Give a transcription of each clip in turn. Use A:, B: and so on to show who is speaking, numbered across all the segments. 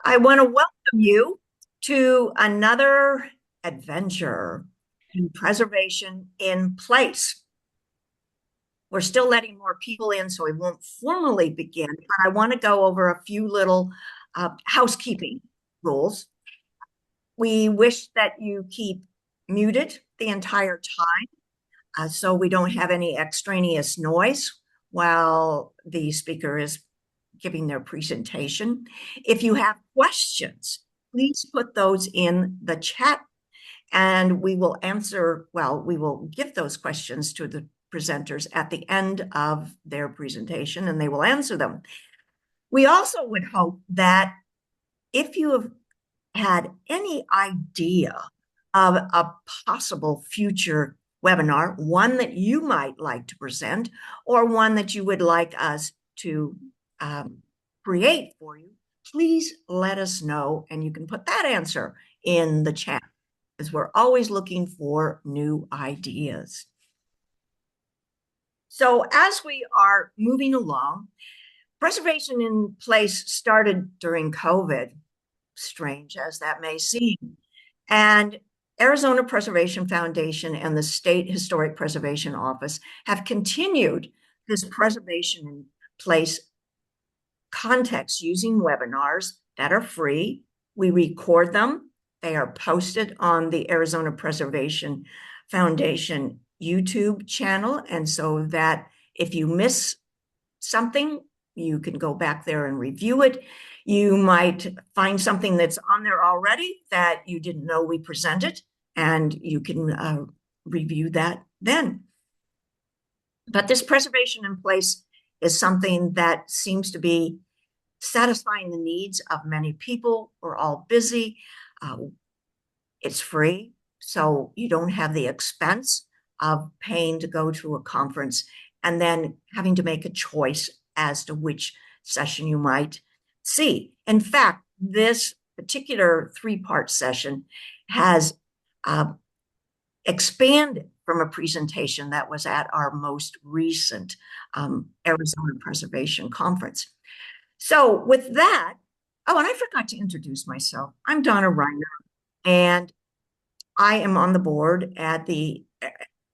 A: I want to welcome you to another adventure in preservation in place. We're still letting more people in, so we won't formally begin, but I want to go over a few little housekeeping rules. We wish that you keep muted the entire time so we don't have any extraneous noise while the speaker is giving their presentation. If you have questions, please put those in the chat and we will we will give those questions to the presenters at the end of their presentation and they will answer them. We also would hope that if you have had any idea of a possible future webinar, one that you might like to present or one that you would like us to create for you, please let us know and you can put that answer in the chat because we're always looking for new ideas. So as we are moving along, preservation in place started during COVID, strange as that may seem. And Arizona Preservation Foundation and the State Historic Preservation Office have continued this preservation in place context using webinars that are free. We record them. They are posted on the Arizona Preservation Foundation YouTube channel. And so that if you miss something, you can go back there and review it. You might find something that's on there already that you didn't know we presented, and you can review that then. But this preservation in place is something that seems to be satisfying the needs of many people. We're all busy. It's free, so you don't have the expense of paying to go to a conference and then having to make a choice as to which session you might see. In fact, this particular three-part session has expanded from a presentation that was at our most recent Arizona Preservation Conference. So with that, oh, and I forgot to introduce myself. I'm Donna Reiner, and I am on the board at the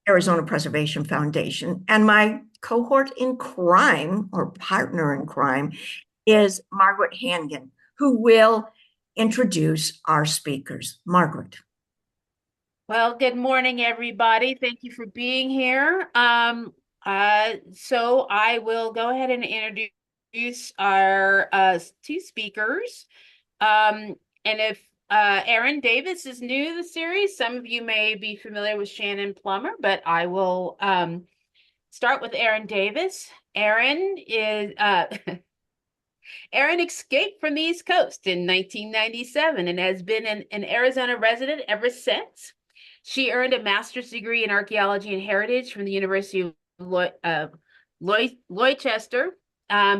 A: Arizona Preservation Foundation, and my cohort in crime or partner in crime is Margaret Hangen, who will introduce our speakers. Margaret.
B: Well, good morning, everybody. Thank you for being here. So I will go ahead and introduce our two speakers. And if Erin Davis is new to the series, some of you may be familiar with Shannon Plummer, but I will start with Erin Davis. Erin escaped from the East Coast in 1997 and has been an Arizona resident ever since. She earned a master's degree in archaeology and heritage from the University of Leicester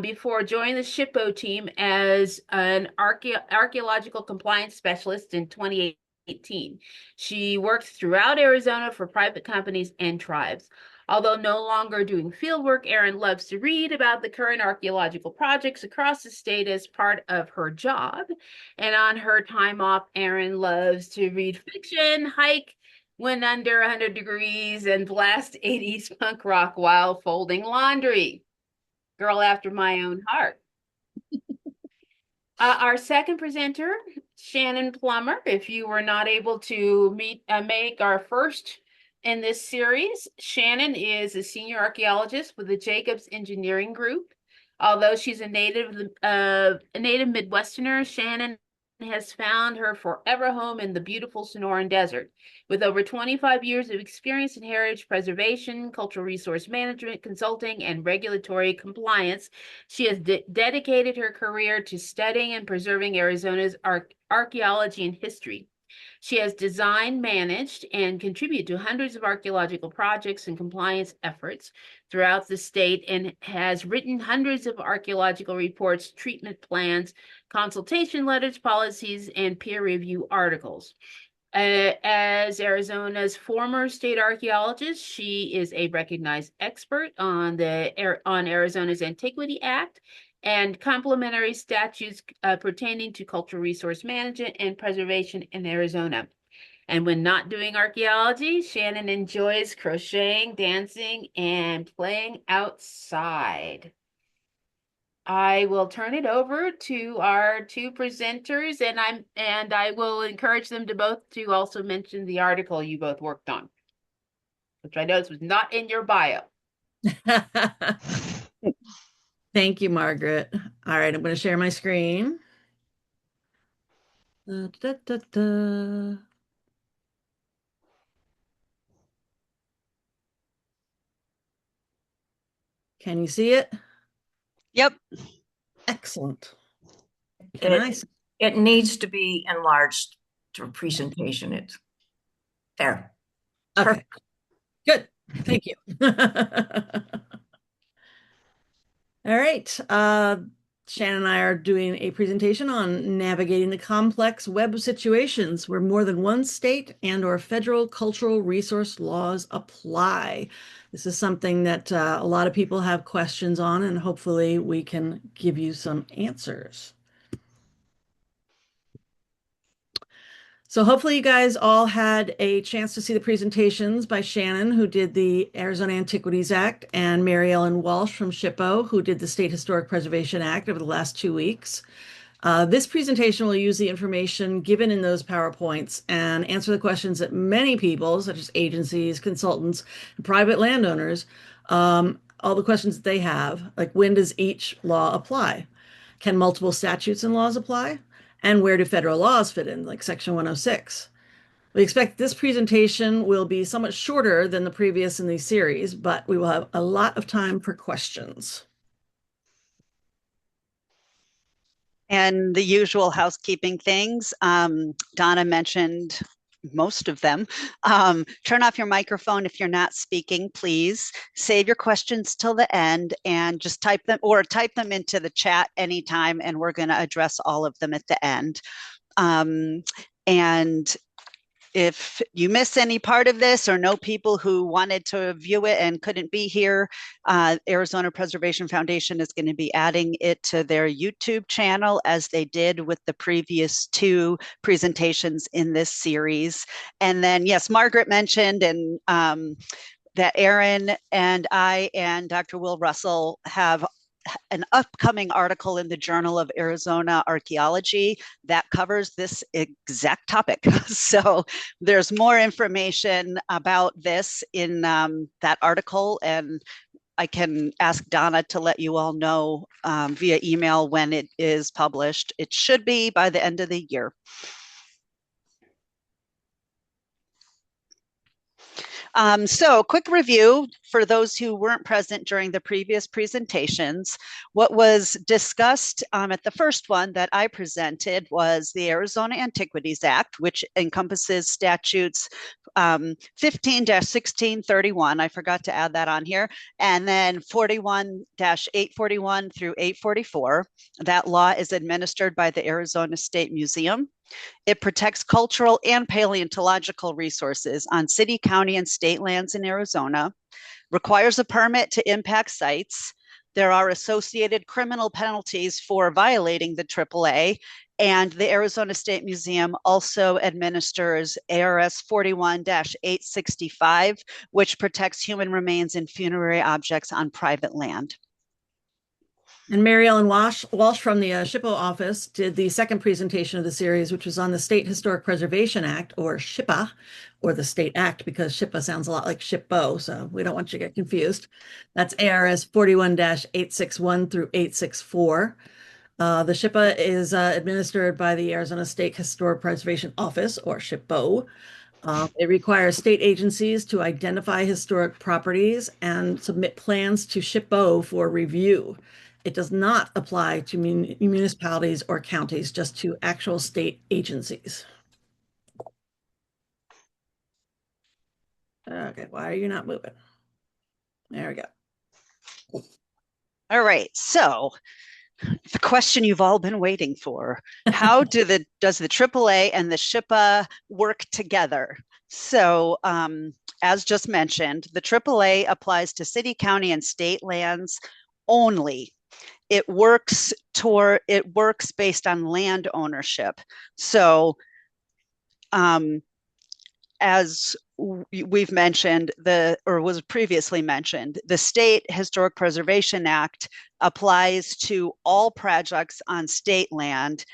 B: before joining the SHPO team as an archaeological compliance specialist in 2018. She worked throughout Arizona for private companies and tribes. Although no longer doing fieldwork, Erin loves to read about the current archaeological projects across the state as part of her job. And on her time off, Erin loves to read fiction, hike when under 100 degrees, and blast 80s punk rock while folding laundry. Girl after my own heart. Our second presenter, Shannon Plummer. If you were not able to make our first in this series, Shannon is a senior archaeologist with the Jacobs Engineering Group. Although she's a native Midwesterner, Shannon has found her forever home in the beautiful Sonoran Desert. With over 25 years of experience in heritage preservation, cultural resource management, consulting, and regulatory compliance, she has dedicated her career to studying and preserving Arizona's archaeology and history. She has designed, managed, and contributed to hundreds of archaeological projects and compliance efforts throughout the state and has written hundreds of archaeological reports, treatment plans, consultation letters, policies, and peer review articles. As Arizona's former state archaeologist, she is a recognized expert on Arizona's Antiquity Act and complementary statutes pertaining to cultural resource management and preservation in Arizona. And when not doing archaeology, Shannon enjoys crocheting, dancing, and playing outside. I will turn it over to our two presenters, and I will encourage them to both to also mention the article you both worked on, which I noticed was not in your bio.
C: Thank you, Margaret. All right, I'm going to share my screen. Da, da, da, da. Can you see it?
D: Yep.
C: Excellent. Can I see?
A: It needs to be enlarged to a presentation. It's there.
C: Okay,
A: Perfect.
C: good. Thank you. All right. Shannon and I are doing a presentation on navigating the complex web situations where more than one state and/or federal cultural resource laws apply. This is something that a lot of people have questions on, and hopefully we can give you some answers. So hopefully you guys all had a chance to see the presentations by Shannon, who did the Arizona Antiquities Act, and Mary Ellen Walsh from SHPO, who did the State Historic Preservation Act over the last 2 weeks. This presentation will use the information given in those PowerPoints and answer the questions that many people, such as agencies, consultants, and private landowners, all the questions that they have, like when does each law apply? Can multiple statutes and laws apply? And where do federal laws fit in, like Section 106? We expect this presentation will be somewhat shorter than the previous in the series, but we will have a lot of time for questions.
D: And the usual housekeeping things. Donna mentioned most of them. Turn off your microphone if you're not speaking, please. Save your questions till the end and just type them into the chat anytime, and we're going to address all of them at the end. And if you miss any part of this or know people who wanted to view it and couldn't be here, Arizona Preservation Foundation is going to be adding it to their YouTube channel, as they did with the previous 2 presentations in this series. And then, yes, Margaret mentioned and that Erin and I and Dr. Will Russell have an upcoming article in the Journal of Arizona Archaeology that covers this exact topic. So there's more information about this in that article, and I can ask Donna to let you all know via email when it is published. It should be by the end of the year. So quick review for those who weren't present during the previous presentations. What was discussed at the first one that I presented was the Arizona Antiquities Act, which encompasses statutes 15-1631. I forgot to add that on here. And then 41-841 through 844. That law is administered by the Arizona State Museum. It protects cultural and paleontological resources on city, county, and state lands in Arizona, requires a permit to impact sites. There are associated criminal penalties for violating the AAA, and the Arizona State Museum also administers ARS 41-865, which protects human remains and funerary objects on private land.
C: And Mary Ellen Walsh from the SHPO office did the second presentation of the series, which was on the State Historic Preservation Act, or SHPA, or the State Act, because SHPA sounds a lot like SHPO, so we don't want you to get confused. That's ARS 41-861 through 864. The SHPA is administered by the Arizona State Historic Preservation Office, or SHPO. It requires state agencies to identify historic properties and submit plans to SHPO for review. It does not apply to municipalities or counties, just to actual state agencies. Okay, why are you not moving? There we go.
D: All right, so the question you've all been waiting for: how does the AAA and the SHPA work together? So, as just mentioned, the AAA applies to city, county, and state lands only. it works based on land ownership. So as we've mentioned, or was previously mentioned, the State Historic Preservation Act applies to all projects on state land,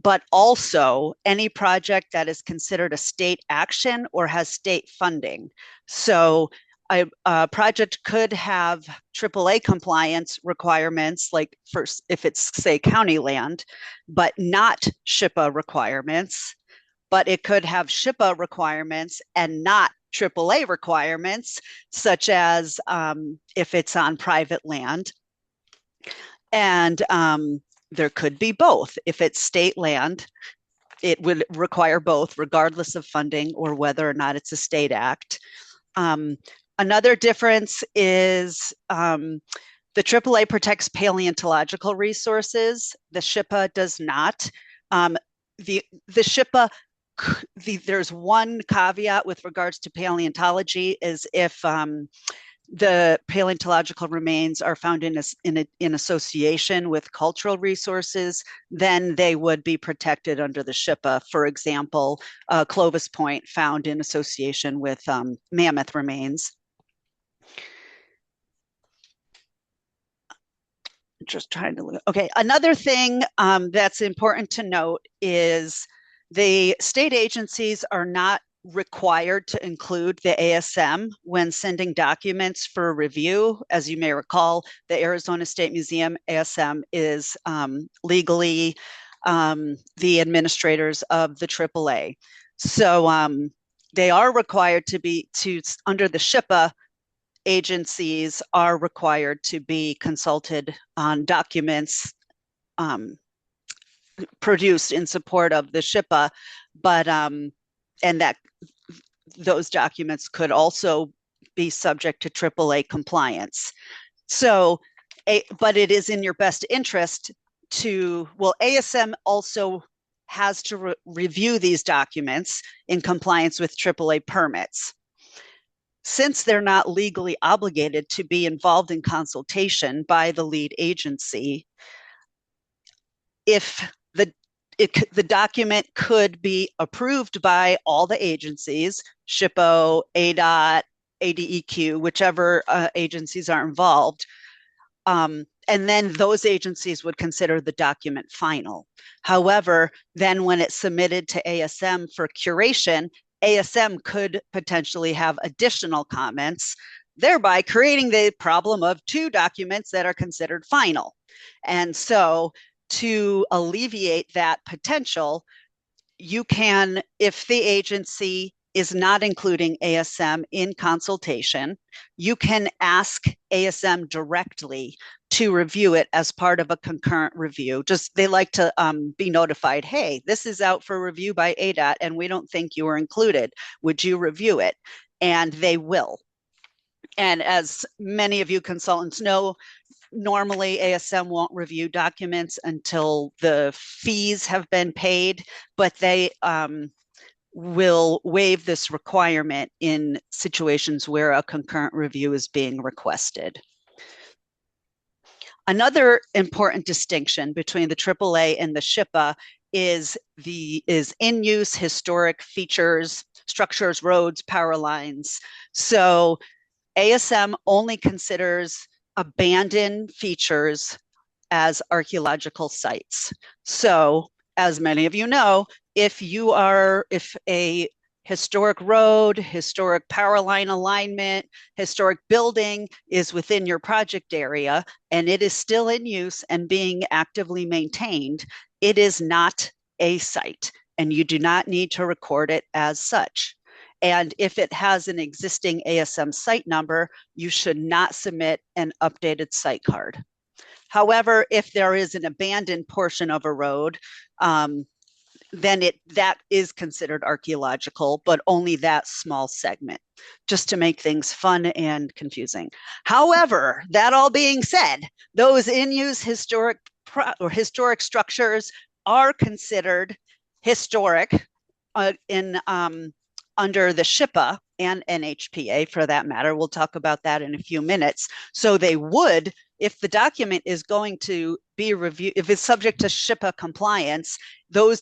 D: but also any project that is considered a state action or has state funding. So a project could have AAA compliance requirements, like first, if it's, say, county land, but not SHPA requirements. But it could have SHPA requirements and not AAA requirements, such as if it's on private land. And there could be both. If it's state land, it would require both, regardless of funding or whether or not it's a state act. Another difference is the AAA protects paleontological resources. The SHPA does not. The SHPA, there's one caveat with regards to paleontology, is if the paleontological remains are found in association with cultural resources, then they would be protected under the SHPA. For example, Clovis Point found in association with mammoth remains. Just trying to look. Okay, another thing that's important to note is the state agencies are not required to include the ASM when sending documents for review. As you may recall, the Arizona State Museum ASM is legally the administrators of the AAA. So they are required under the SHPA, agencies are required to be consulted on documents produced in support of the SHPA, but and that those documents could also be subject to AAA compliance. So, but it is in your best interest to, ASM also has to review these documents in compliance with AAA permits. Since they're not legally obligated to be involved in consultation by the lead agency, if the document could be approved by all the agencies, SHPO, ADOT, ADEQ, whichever agencies are involved, and then those agencies would consider the document final. However, then when it's submitted to ASM for curation, ASM could potentially have additional comments, thereby creating the problem of two documents that are considered final. And so to alleviate that potential, you can, if the agency is not including ASM in consultation, you can ask ASM directly to review it as part of a concurrent review. They like to be notified, hey, this is out for review by ADOT and we don't think you were included. Would you review it? And they will. And as many of you consultants know, normally ASM won't review documents until the fees have been paid, but they will waive this requirement in situations where a concurrent review is being requested. Another important distinction between the AAA and the SHPA is in-use historic features, structures, roads, power lines. So ASM only considers abandoned features as archaeological sites. So, as many of you know, if a historic road, historic power line alignment, historic building is within your project area and it is still in use and being actively maintained, it is not a site and you do not need to record it as such. And if it has an existing ASM site number, you should not submit an updated site card. However, if there is an abandoned portion of a road, then that is considered archaeological, but only that small segment, just to make things fun and confusing. However, that all being said, those in-use historic structures are considered historic under the SHPA and NHPA for that matter. We'll talk about that in a few minutes. So they would, if the document is going to be reviewed, if it's subject to SHPA compliance, those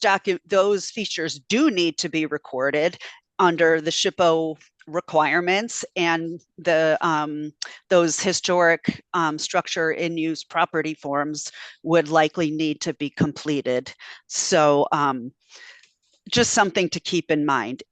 D: features do need to be recorded under the SHPO requirements, and those historic structure in use property forms would likely need to be completed. So just something to keep in mind.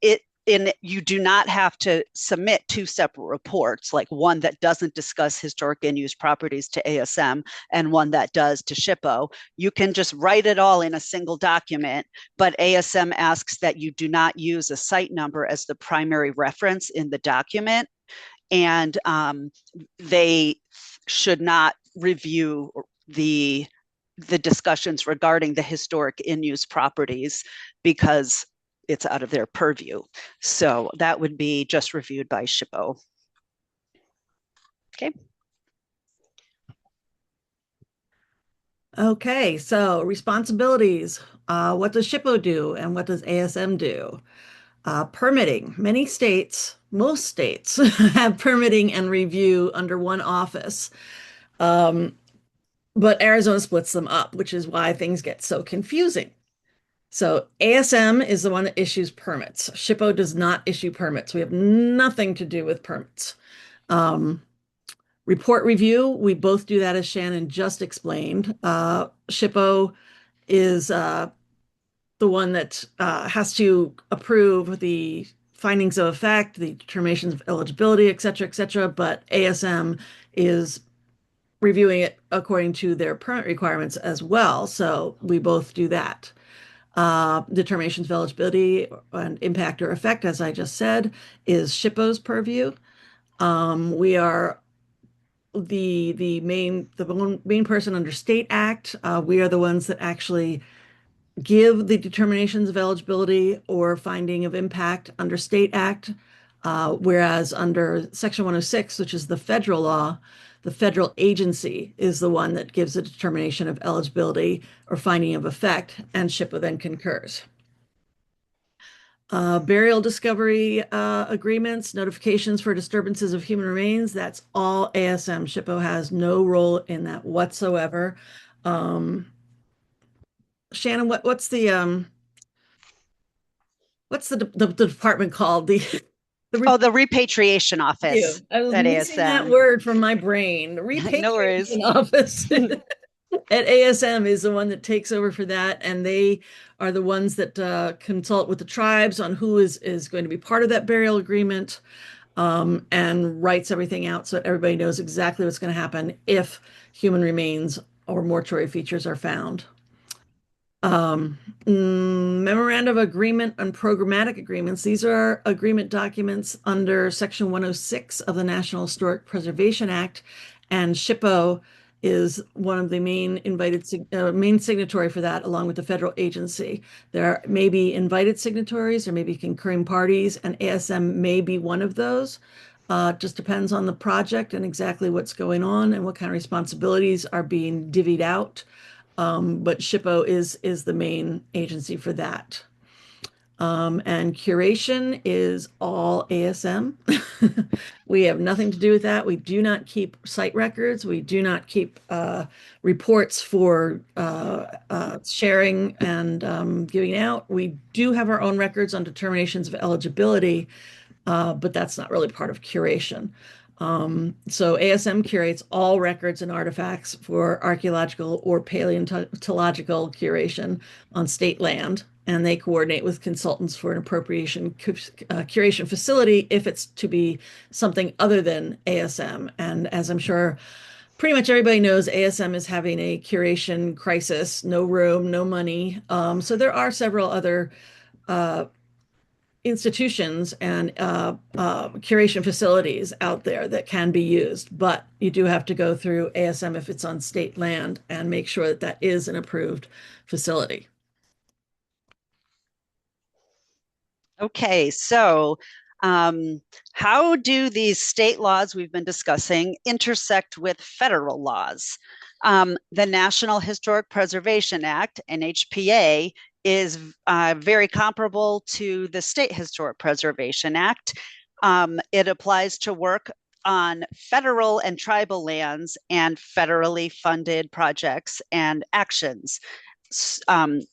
D: You do not have to submit two separate reports, like one that doesn't discuss historic in-use properties to ASM and one that does to SHPO. You can just write it all in a single document, but ASM asks that you do not use a site number as the primary reference in the document, and they should not review the discussions regarding the historic in-use properties because it's out of their purview. So that would be just reviewed by SHPO. Okay.
C: Okay, so responsibilities. What does SHPO do and what does ASM do? Permitting. Many states, most states, have permitting and review under one office. But Arizona splits them up, which is why things get so confusing. So ASM is the one that issues permits. SHPO does not issue permits. We have nothing to do with permits. Report review, we both do that as Shannon just explained. SHPO is the one that has to approve the findings of effect, the determinations of eligibility, et cetera, but ASM is reviewing it according to their permit requirements as well. So we both do that. Determinations of eligibility and impact or effect, as I just said, is SHPO's purview. We are the main person under State Act. We are the ones that actually give the determinations of eligibility or finding of impact under State Act, whereas under Section 106, which is the federal law, the federal agency is the one that gives a determination of eligibility or finding of effect, and SHPO then concurs. Burial discovery agreements, notifications for disturbances of human remains, that's all ASM. SHPO has no role in that whatsoever. Shannon, what's the department called?
D: The repatriation office
C: I was
D: at
C: missing
D: ASM.
C: that word from my brain. The
D: No worries.
C: repatriation office at ASM is the one that takes over for that, and they are the ones that consult with the tribes on who is going to be part of that burial agreement, and writes everything out so that everybody knows exactly what's going to happen if human remains or mortuary features are found. Memorandum of agreement and programmatic agreements. These are agreement documents under Section 106 of the National Historic Preservation Act, and SHPO is one of the main main signatory for that, along with the federal agency. There may be invited signatories, there may be concurring parties, and ASM may be one of those. Just depends on the project and exactly what's going on and what kind of responsibilities are being divvied out. But SHPO is the main agency for that. And curation is all ASM. We have nothing to do with that. We do not keep site records. We do not keep reports for sharing and giving out. We do have our own records on determinations of eligibility, but that's not really part of curation. So ASM curates all records and artifacts for archaeological or paleontological curation on state land, and they coordinate with consultants for an appropriation curation facility if it's to be something other than ASM. And as I'm sure pretty much everybody knows, ASM is having a curation crisis, no room, no money. So there are several other institutions and curation facilities out there that can be used, but you do have to go through ASM if it's on state land and make sure that that is an approved facility.
D: Okay, so how do these state laws we've been discussing intersect with federal laws? The National Historic Preservation Act, NHPA, is very comparable to the State Historic Preservation Act. It applies to work on federal and tribal lands and federally funded projects and actions.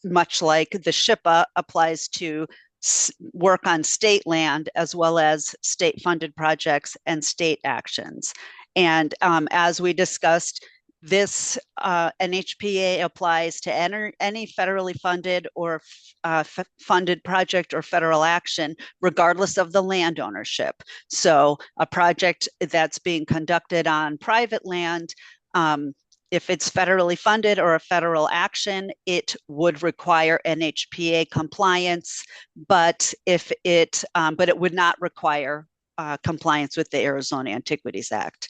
D: Much like the SHPA applies to work on state land as well as state funded projects and state actions. And as we discussed, this NHPA applies to any federally funded or funded project or federal action, regardless of the land ownership. So a project that's being conducted on private land, if it's federally funded or a federal action, it would require NHPA compliance, but it would not require compliance with the Arizona Antiquities Act.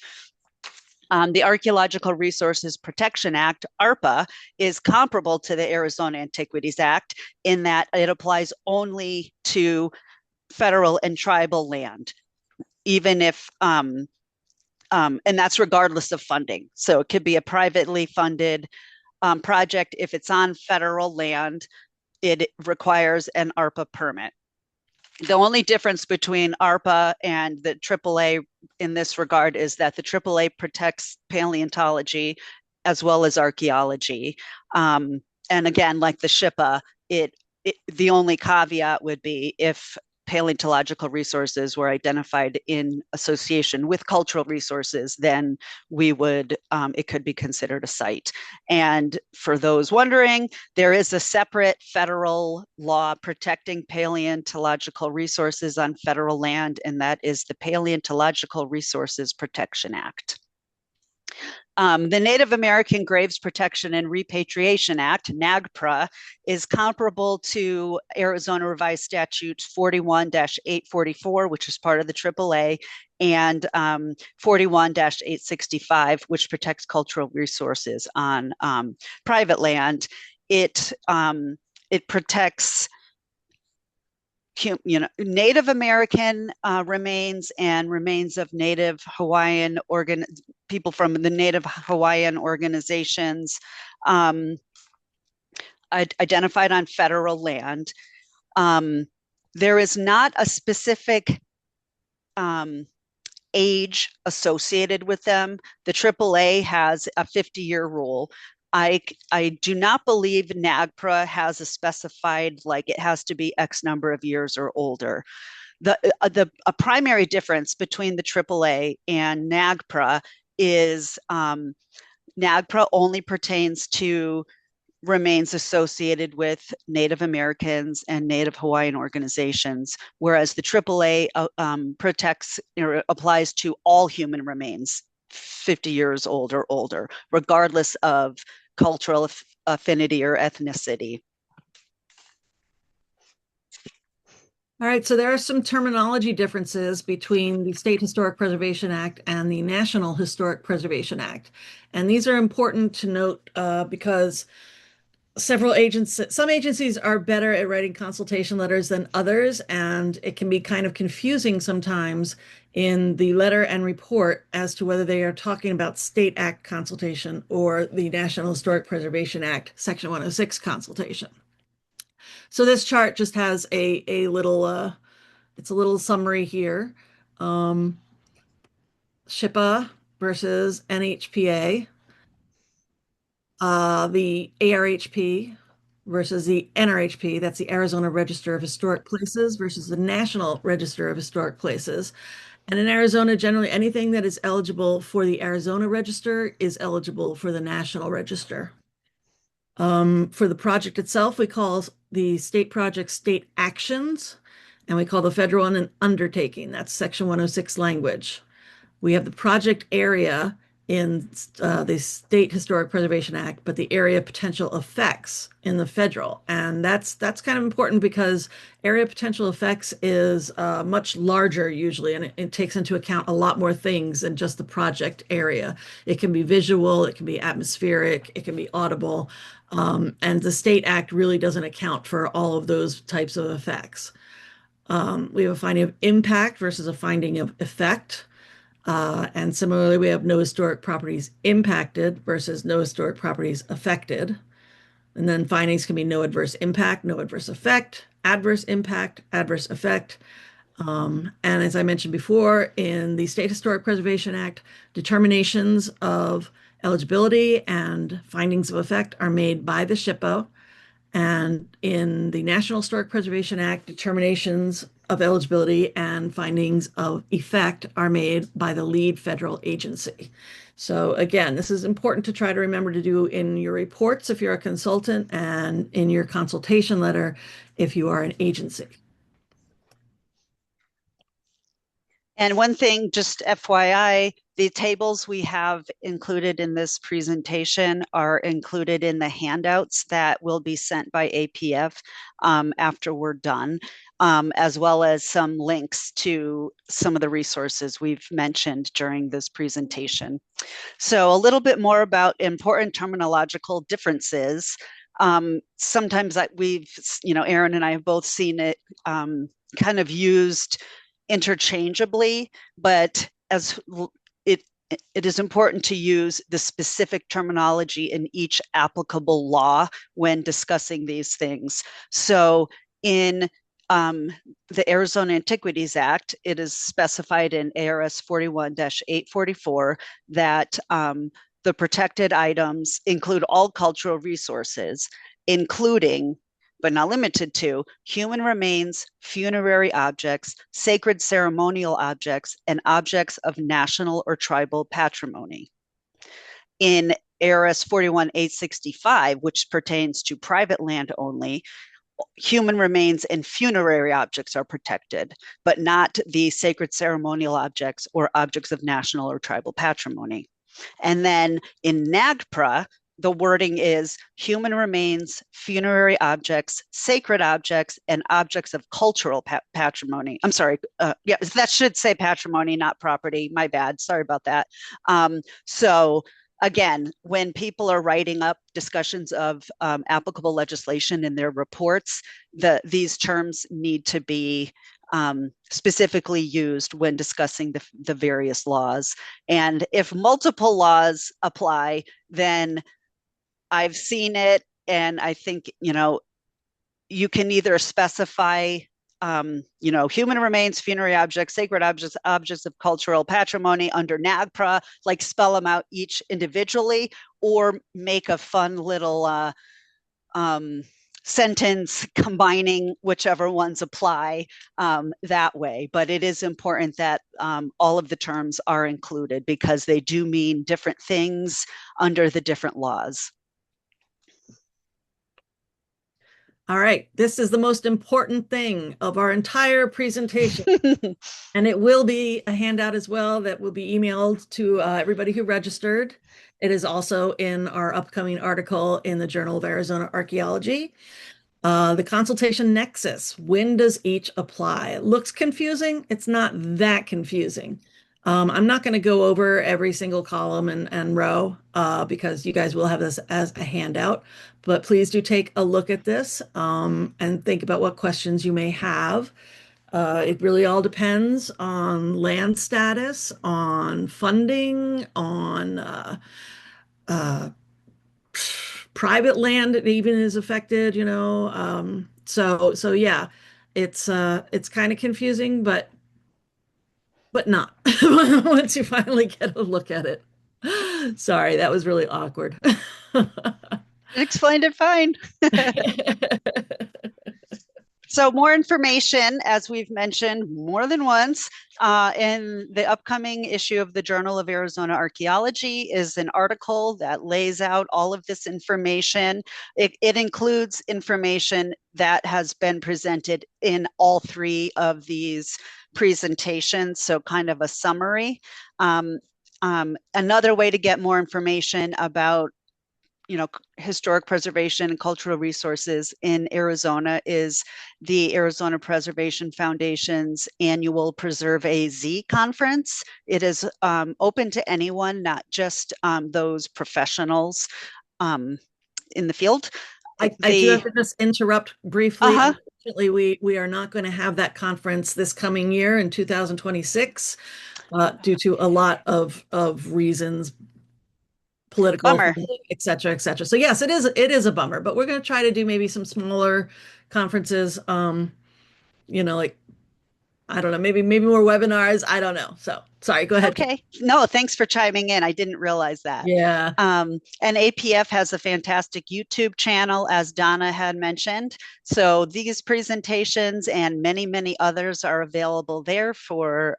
D: The Archaeological Resources Protection Act, ARPA, is comparable to the Arizona Antiquities Act in that it applies only to federal and tribal land, even if and that's regardless of funding. So it could be a privately funded project. If it's on federal land, it requires an ARPA permit. The only difference between ARPA and the AAA in this regard is that the AAA protects paleontology as well as archaeology. And again, like the SHPA, the only caveat would be if paleontological resources were identified in association with cultural resources, then it could be considered a site. And for those wondering, there is a separate federal law protecting paleontological resources on federal land, and that is the Paleontological Resources Protection Act. The Native American Graves Protection and Repatriation Act, NAGPRA, is comparable to Arizona Revised Statutes 41-844, which is part of the AAA, and 41-865, which protects cultural resources on private land. It protects Native American remains and remains of Native Hawaiian people from the Native Hawaiian organizations identified on federal land. There is not a specific age associated with them. The AAA has a 50-year rule. I do not believe NAGPRA has a specified, like it has to be X number of years or older. A primary difference between the AAA and NAGPRA is NAGPRA only pertains to remains associated with Native Americans and Native Hawaiian organizations, whereas the AAA protects or applies to all human remains 50 years old or older, regardless of cultural affinity or ethnicity.
C: All right, so there are some terminology differences between the State Historic Preservation Act and the National Historic Preservation Act. And these are important to note because some agencies are better at writing consultation letters than others, and it can be kind of confusing sometimes in the letter and report as to whether they are talking about State Act consultation or the National Historic Preservation Act, Section 106 consultation. So this chart just has a little, it's a little summary here. SHPA versus NHPA. The ARHP versus the NRHP, that's the Arizona Register of Historic Places versus the National Register of Historic Places. And in Arizona, generally anything that is eligible for the Arizona Register is eligible for the National Register. For the project itself, we call the state project state actions, and we call the federal one an undertaking. That's Section 106 language. We have the project area in the State Historic Preservation Act, but the area potential effects in the federal. And that's kind of important because area potential effects is much larger usually, and it takes into account a lot more things than just the project area. It can be visual, it can be atmospheric, it can be audible, and the State Act really doesn't account for all of those types of effects. We have a finding of impact versus a finding of effect. And similarly, we have no historic properties impacted versus no historic properties affected. And then findings can be no adverse impact, no adverse effect, adverse impact, adverse effect. And as I mentioned before, in the State Historic Preservation Act, determinations of eligibility and findings of effect are made by the SHPO. And in the National Historic Preservation Act, determinations of eligibility and findings of effect are made by the lead federal agency. So again, this is important to try to remember to do in your reports if you're a consultant and in your consultation letter if you are an agency.
D: And one thing, just FYI, the tables we have included in this presentation are included in the handouts that will be sent by APF after we're done, as well as some links to some of the resources we've mentioned during this presentation. So a little bit more about important terminological differences. Sometimes we've, Erin and I have both seen it kind of used interchangeably, but as it is important to use the specific terminology in each applicable law when discussing these things. So in the Arizona Antiquities Act, it is specified in ARS 41-844 that the protected items include all cultural resources, including but not limited to human remains, funerary objects, sacred ceremonial objects, and objects of national or tribal patrimony. In ARS 41-865, which pertains to private land only, human remains and funerary objects are protected, but not the sacred ceremonial objects or objects of national or tribal patrimony. And then in NAGPRA, the wording is human remains, funerary objects, sacred objects, and objects of cultural patrimony. I'm sorry. Yeah, that should say patrimony, not property. My bad. Sorry about that. So again, when people are writing up discussions of applicable legislation in their reports, these terms need to be specifically used when discussing the various laws. And if multiple laws apply, then I've seen it, and I think, you can either specify, human remains, funerary objects, sacred objects, objects of cultural patrimony under NAGPRA, like spell them out each individually, or make a fun little sentence combining whichever ones apply that way. But it is important that all of the terms are included because they do mean different things under the different laws.
C: All right, this is the most important thing of our entire presentation. And it will be a handout as well that will be emailed to everybody who registered. It is also in our upcoming article in the Journal of Arizona Archaeology. The consultation nexus, when does each apply? It looks confusing. It's not that confusing. I'm not going to go over every single column and row because you guys will have this as a handout, but please do take a look at this and think about what questions you may have. It really all depends on land status, on funding, on private land that even is affected, so yeah, it's kind of confusing, but not once you finally get a look at it. Sorry, that was really awkward.
D: It explained it fine. So more information, as we've mentioned more than once, in the upcoming issue of the Journal of Arizona Archaeology is an article that lays out all of this information. It includes information that has been presented in all three of these presentations, so kind of a summary. Another way to get more information about historic preservation and cultural resources in Arizona is the Arizona Preservation Foundation's annual Preserve AZ conference. It is open to anyone, not just those professionals in the field.
C: I do have to just interrupt briefly. Unfortunately, we are not going to have that conference this coming year in 2026 due to a lot of reasons, political, et cetera, et cetera. So yes, it is a bummer, but we're going to try to do maybe some smaller conferences, like I don't know, maybe more webinars. I don't know. So sorry, go ahead.
D: Okay. No, thanks for chiming in. I didn't realize that.
C: Yeah.
D: And APF has a fantastic YouTube channel, as Donna had mentioned. So these presentations and many, many others are available there for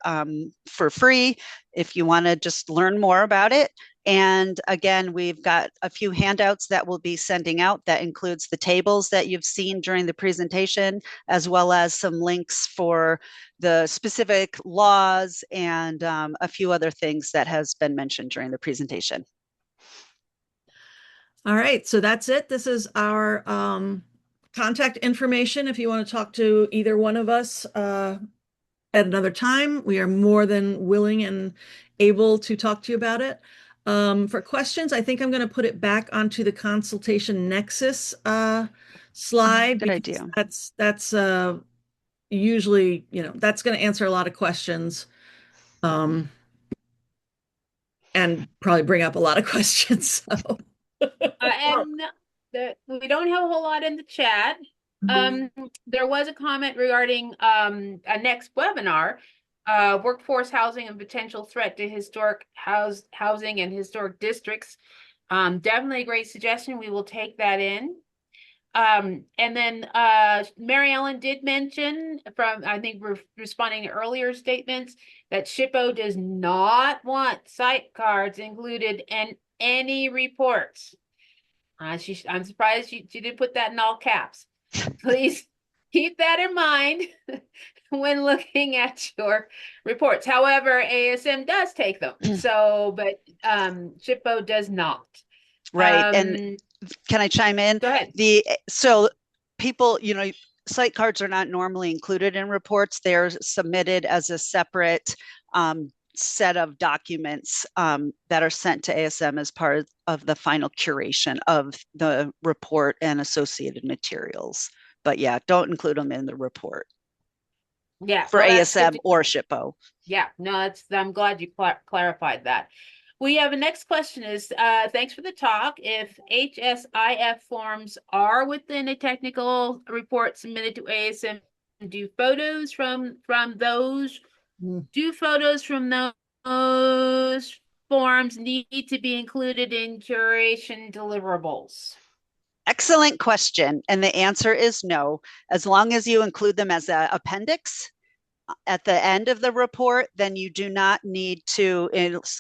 D: free if you want to just learn more about it. And again, we've got a few handouts that we'll be sending out that includes the tables that you've seen during the presentation, as well as some links for the specific laws and a few other things that has been mentioned during the presentation.
C: All right, so that's it. This is our contact information. If you want to talk to either one of us at another time, we are more than willing and able to talk to you about it. For questions, I think I'm going to put it back onto the consultation nexus slide.
D: Good idea.
C: That's usually, that's going to answer a lot of questions. And probably bring up a lot of questions. So.
B: And we don't have a whole lot in the chat. There was a comment regarding a next webinar, workforce housing and potential threat to historic housing and historic districts. Definitely a great suggestion. We will take that in. And then Mary Ellen did mention from, I think we're responding to earlier statements, that SHPO does not want site cards included in any reports. I'm surprised she did put that in all caps. Please keep that in mind when looking at your reports. However, ASM does take them. So, but SHPO does not.
D: Right. And can I chime in?
B: Go ahead.
D: So people, site cards are not normally included in reports. They're submitted as a separate set of documents that are sent to ASM as part of the final curation of the report and associated materials. But yeah, don't include them in the report.
B: Yeah.
D: For ASM or SHPO.
B: Yeah, no, I'm glad you clarified that. We have a next question is, thanks for the talk. If HSIF forms are within a technical report submitted to ASM, do photos from those forms need to be included in curation deliverables?
D: Excellent question. And the answer is no. As long as you include them as an appendix at the end of the report, then you do not need to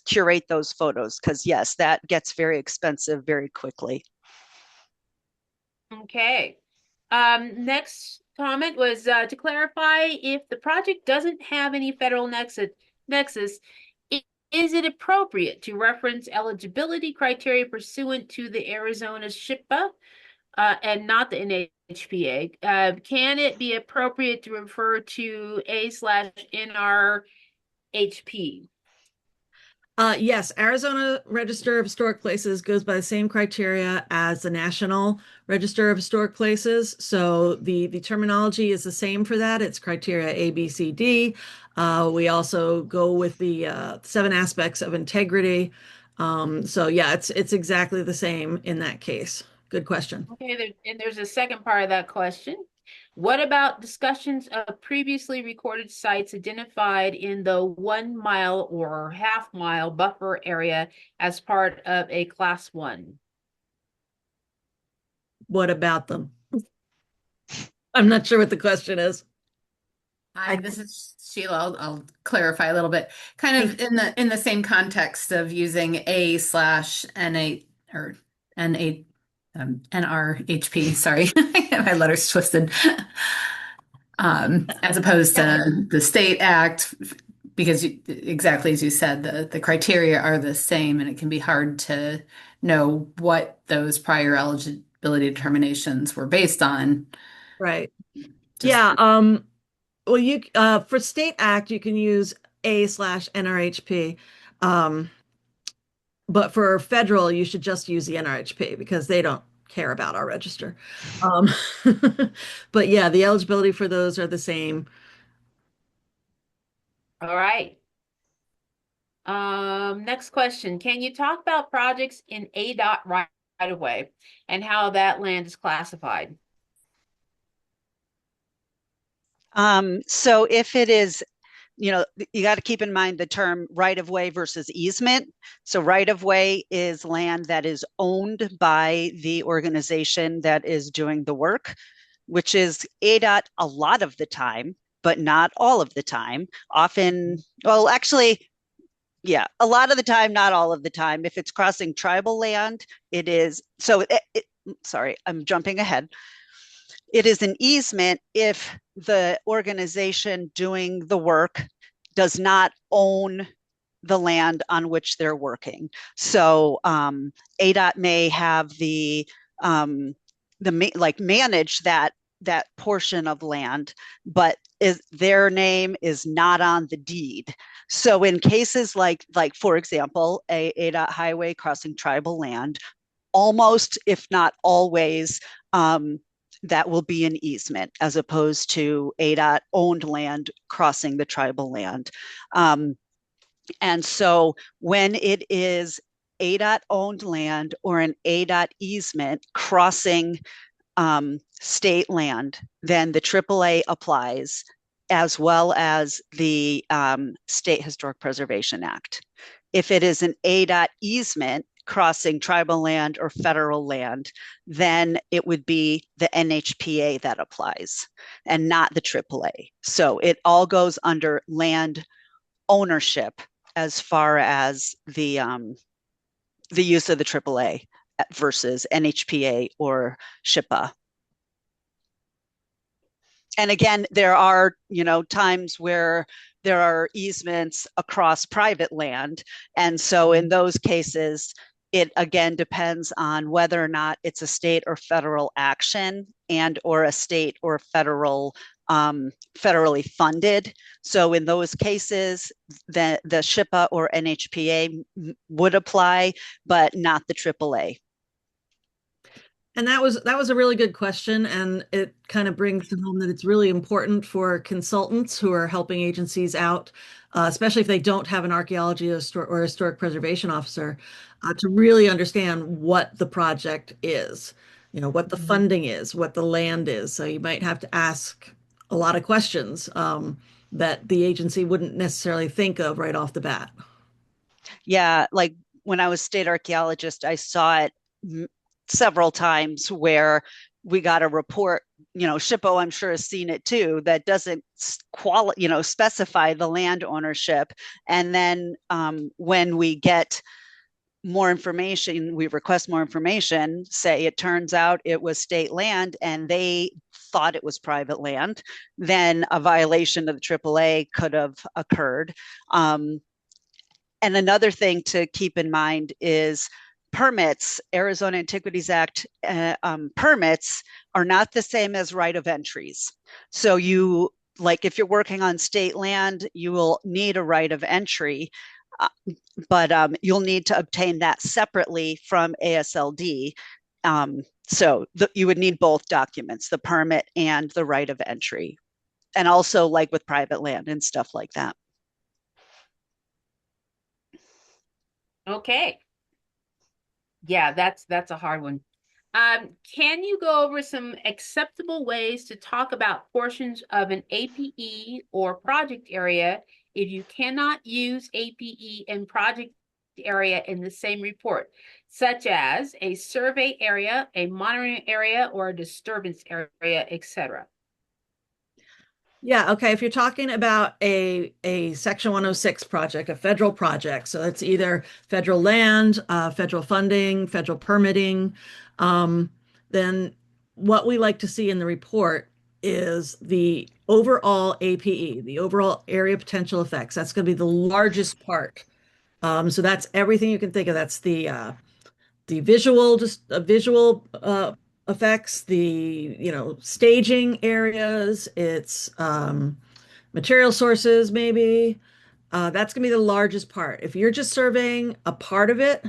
D: curate those photos, because yes, that gets very expensive very quickly.
B: Okay. Next comment was to clarify, if the project doesn't have any federal nexus, is it appropriate to reference eligibility criteria pursuant to the Arizona SHPA and not the NHPA? Can it be appropriate to refer to A/NRHP?
C: Yes, Arizona Register of Historic Places goes by the same criteria as the National Register of Historic Places. So the terminology is the same for that. It's criteria A, B, C, D. We also go with the 7 aspects of integrity. So yeah, it's exactly the same in that case. Good question.
B: Okay, and there's a second part of that question. What about discussions of previously recorded sites identified in the 1 mile or half-mile buffer area as part of a class 1?
C: What about them? I'm not sure what the question is.
E: Hi, this is Sheila. I'll clarify a little bit. Kind of in the same context of using A/NA or NRHP. Sorry, I have my letters twisted. As opposed to the state act, because exactly as you said, the criteria are the same, and it can be hard to know what those prior eligibility determinations were based on.
C: Right. Yeah. Well, you for state act, you can use A/NRHP. But for federal, you should just use the NRHP because they don't care about our register. But yeah, the eligibility for those are the same.
B: All right. Next question. Can you talk about projects in ADOT right away and how that land is classified?
D: So if it is, you got to keep in mind the term right of way versus easement. So right of way is land that is owned by the organization that is doing the work, which is ADOT a lot of the time, but not all of the time. Often, well, actually, yeah, a lot of the time, not all of the time. If it's crossing tribal land, it is. So, sorry, I'm jumping ahead. It is an easement if the organization doing the work does not own the land on which they're working. So ADOT may have like manage that portion of land, but their name is not on the deed. So in cases like for example, a ADOT highway crossing tribal land, almost if not always, that will be an easement as opposed to ADOT owned land crossing the tribal land. And so when it is ADOT owned land or an ADOT easement crossing state land, then the AAA applies, as well as the State Historic Preservation Act. If it is an ADOT easement crossing tribal land or federal land, then it would be the NHPA that applies and not the AAA. So it all goes under land ownership as far as the use of the AAA versus NHPA or SHPA. And again, there are, times where there are easements across private land. And so in those cases, it again depends on whether or not it's a state or federal action and or a state or federal federally funded. So in those cases, the SHPA or NHPA would apply, but not the AAA.
C: And that was a really good question, and it kind of brings home that it's really important for consultants who are helping agencies out, especially if they don't have an archaeology or historic preservation officer, to really understand what the project is, what the funding is, what the land is. So you might have to ask a lot of questions that the agency wouldn't necessarily think of right off the bat.
D: Yeah, like when I was state archaeologist, I saw it several times where we got a report, SHPO, I'm sure has seen it too, that doesn't specify the land ownership. And then when we get more information, we request more information, say it turns out it was state land and they thought it was private land, then a violation of the AAA could have occurred. And another thing to keep in mind is permits. Arizona Antiquities Act permits are not the same as right of entries. So if you're working on state land, you will need a right of entry, but you'll need to obtain that separately from ASLD. So you would need both documents, the permit and the right of entry. And also like with private land and stuff like that.
B: Okay. Yeah, that's a hard one. Can you go over some acceptable ways to talk about portions of an APE or project area if you cannot use APE and project area in the same report, such as a survey area, a monitoring area, or a disturbance area, etc.?
C: Yeah, okay. If you're talking about a Section 106 project, a federal project, so it's either federal land, federal funding, federal permitting, then what we like to see in the report is the overall APE, the overall area potential effects. That's going to be the largest part. So that's everything you can think of. That's the visual, just visual effects, the staging areas, it's material sources maybe. That's gonna be the largest part. If you're just surveying a part of it,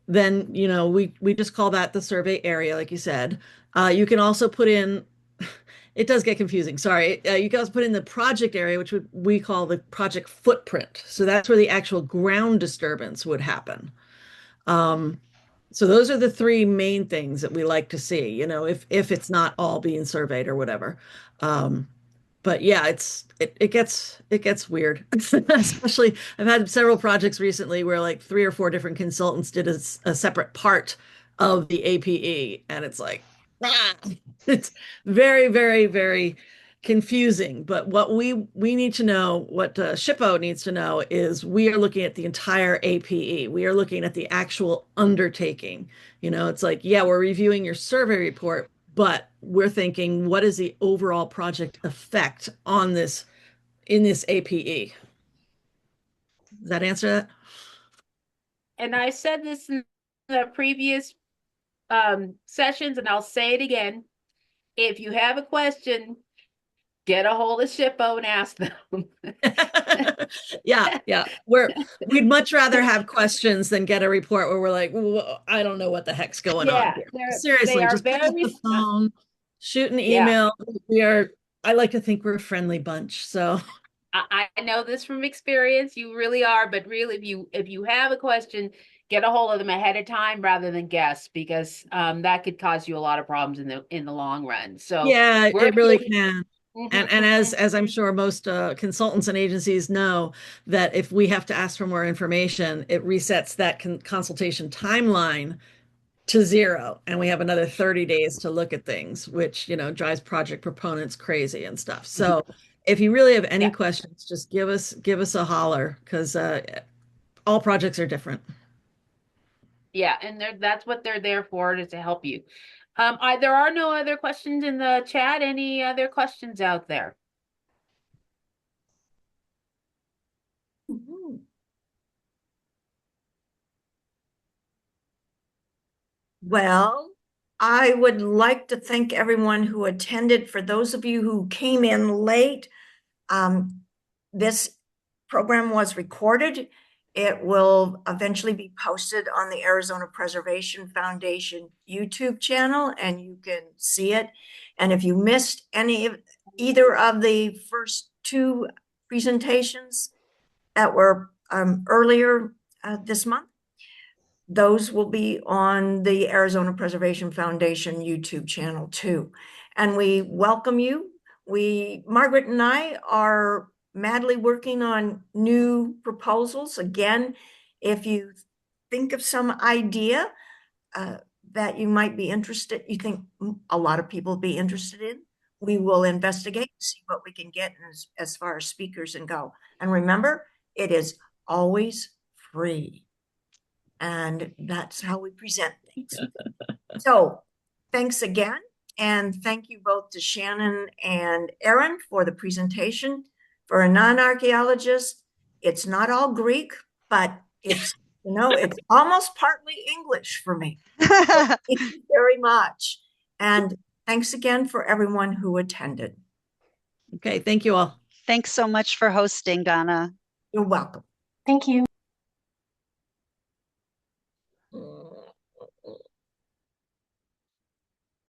C: then we just call that the survey area, like you said. You can also put in, it does get confusing, sorry. You can also put in the project area, which we call the project footprint. So that's where the actual ground disturbance would happen. So those are the three main things that we like to see, if it's not all being surveyed or whatever. but yeah, it gets weird. Especially I've had several projects recently where like 3 or 4 different consultants did a separate part of the APE, and it's like, ah, it's very, very, very confusing. But what we need to know, what SHPO needs to know, is we are looking at the entire APE. We are looking at the actual undertaking. It's like, yeah, we're reviewing your survey report, but we're thinking, what is the overall project effect on this in this APE? Does that answer that?
B: And I said this in the previous sessions, and I'll say it again. If you have a question, get a hold of SHPO and ask them.
C: Yeah. We'd much rather have questions than get a report where we're like, "Whoa, I don't know what the heck's going on here."
B: they
C: Seriously,
B: are
C: just pick up
B: very,
C: the phone, shoot an
B: yeah.
C: email. I like to think we're a friendly bunch. So
B: I know this from experience. You really are, but really, if you have a question, get a hold of them ahead of time rather than guess, because that could cause you a lot of problems in the long run. So
C: yeah,
B: we're
C: it really
B: here.
C: can.
B: Mhm,
C: And as I'm sure most consultants and agencies know, that if we have to ask for more information, it resets that consultation timeline to 0, and we have another 30 days to look at things, which drives project proponents crazy and stuff. So if you really have any
B: yeah,
C: questions, just give us a holler, because all projects are different.
B: yeah, and that's what they're there for, is to help you. There are no other questions in the chat. Any other questions out there?
A: Mhm. Well, I would like to thank everyone who attended. For those of you who came in late, this program was recorded. It will eventually be posted on the Arizona Preservation Foundation YouTube channel, and you can see it. And if you missed either of the first 2 presentations that were earlier this month, those will be on the Arizona Preservation Foundation YouTube channel too. And we welcome you. Margaret and I are madly working on new proposals. Again, if you think of some idea that you might be interested, you think a lot of people be interested in, we will investigate, see what we can get as far as speakers and go. And remember, it is always free. And that's how we present things. So thanks again. And thank you both to Shannon and Aaron for the presentation. For a non-archaeologist, it's not all Greek, but it's almost partly English for me. Thank you very much. And thanks again for everyone who attended.
C: Okay, thank you all.
D: Thanks so much for hosting, Donna.
A: You're welcome.
F: Thank you.